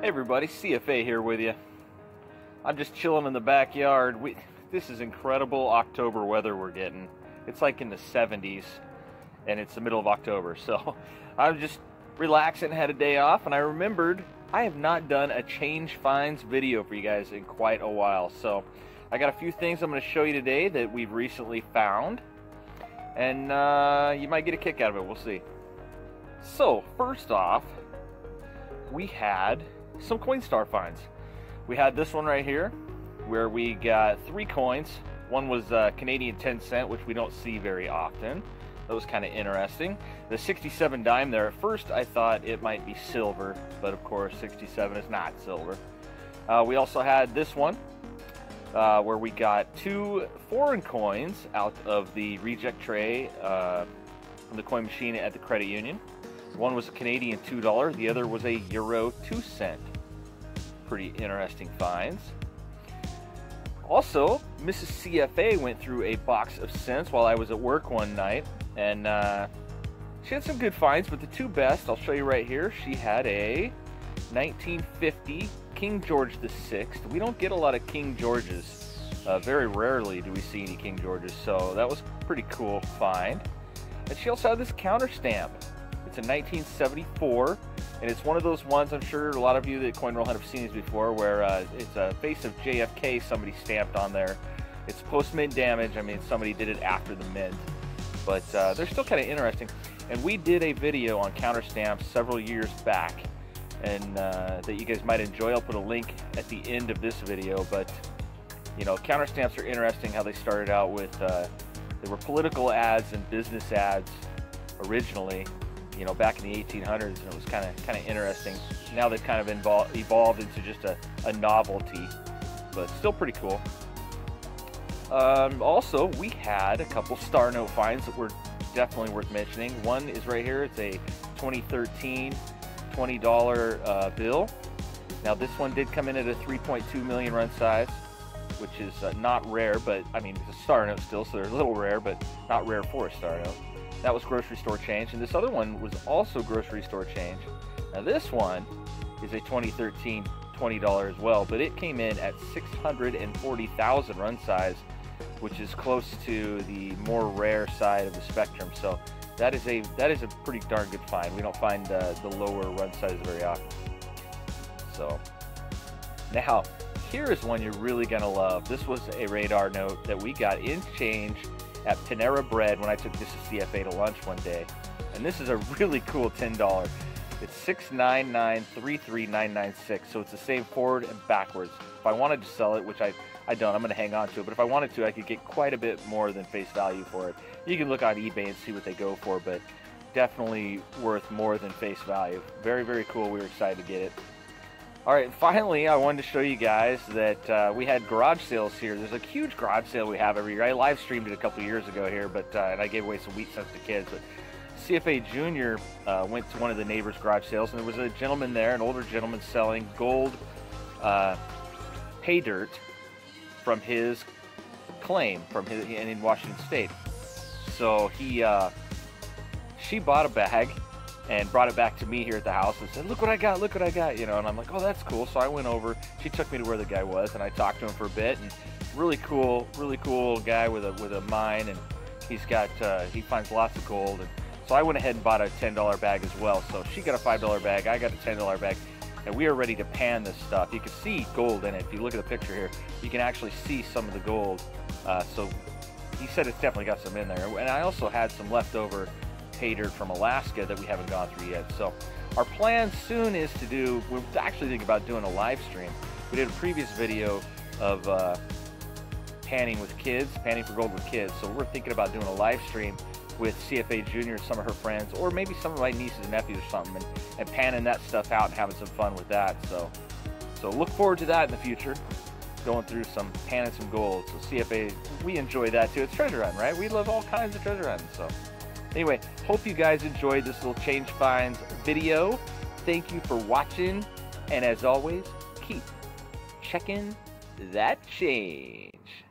Hey everybody, CFA here with you. I'm just chilling in the backyard. This is incredible October weather we're getting. It's like in the 70s and it's the middle of October. So I'm just relaxing, had a day off, and I remembered I have not done a change finds video for you guys in quite a while. So I got a few things I'm going to show you today that we've recently found, and you might get a kick out of it. We'll see. So first off, we had some Coinstar finds. We had this one right here where we got 3 coins. One was Canadian 10 cent, which we don't see very often. That was kind of interesting. The 67 dime there, at first I thought it might be silver, but of course 67 is not silver. We also had this one where we got 2 foreign coins out of the reject tray from the coin machine at the credit union. One was a Canadian $2, the other was a Euro 2 cent. Pretty interesting finds. Also, Mrs. CFA went through a box of cents while I was at work one night, and she had some good finds, but the 2 best, I'll show you right here. She had a 1950 King George VI. We don't get a lot of King Georges. Very rarely do we see any King Georges, so that was a pretty cool find. And she also had this counter stamp. It's a 1974, and it's one of those ones, I'm sure a lot of you that Coin Roll Hunt have seen these before, where it's a face of JFK somebody stamped on there. It's post-mint damage. I mean, somebody did it after the mint, but they're still kind of interesting. And we did a video on counter stamps several years back, and that you guys might enjoy. I'll put a link at the end of this video, but you know, counter stamps are interesting. How they started out with they were political ads and business ads originally, you know, back in the 1800s, and it was kind of interesting. Now they've kind of evolved into just a novelty, but still pretty cool. Also, we had a couple star note finds that were definitely worth mentioning. One is right here. It's a 2013 $20 bill. Now this one did come in at a 3.2 million run size, which is not rare, but I mean, it's a star note still, so they're a little rare, but not rare for a star note. That was grocery store change, and this other one was also grocery store change. Now this one is a 2013 $20 as well, but it came in at 640,000 run size, which is close to the more rare side of the spectrum. So that is a pretty darn good find. We don't find the lower run sizes very often. So now here is one you're really gonna love. This was a radar note that we got in change at Panera Bread when I took this to CFA to lunch one day. And this is a really cool $10. It's 699,33996, so it's the same forward and backwards. If I wanted to sell it, which I don't, I'm gonna hang on to it, but if I wanted to, I could get quite a bit more than face value for it. You can look on eBay and see what they go for, but definitely worth more than face value. Very, very cool. We were excited to get it. All right, finally, I wanted to show you guys that we had garage sales here. There's a huge garage sale we have every year. I live streamed it a couple years ago here, but and I gave away some wheat cents to kids. But CFA Junior went to one of the neighbors' garage sales, and there was a gentleman there, an older gentleman, selling gold pay dirt from his claim in Washington State. So she bought a bag and brought it back to me here at the house and said, look what I got, you know, and I'm like, oh, that's cool. So I went over, she took me to where the guy was, and I talked to him for a bit, and really cool guy with a mine, and he's got, he finds lots of gold, and so I went ahead and bought a $10 bag as well. So she got a $5 bag, I got a $10 bag, and we are ready to pan this stuff. You can see gold in it. If you look at the picture here, you can actually see some of the gold. So he said it's definitely got some in there, and I also had some leftover pay dirt from Alaska that we haven't gone through yet. So our plan soon is to do, we're actually thinking about doing a live stream. We did a previous video of panning with kids, panning for gold with kids. So we're thinking about doing a live stream with CFA Junior, some of her friends, or maybe some of my nieces and nephews or something, and panning that stuff out and having some fun with that. So look forward to that in the future, going through some panning some gold. So CFA, we enjoy that too. It's treasure hunting, right? We love all kinds of treasure hunting. So anyway, hope you guys enjoyed this little change finds video. Thank you for watching, and as always, keep checking that change.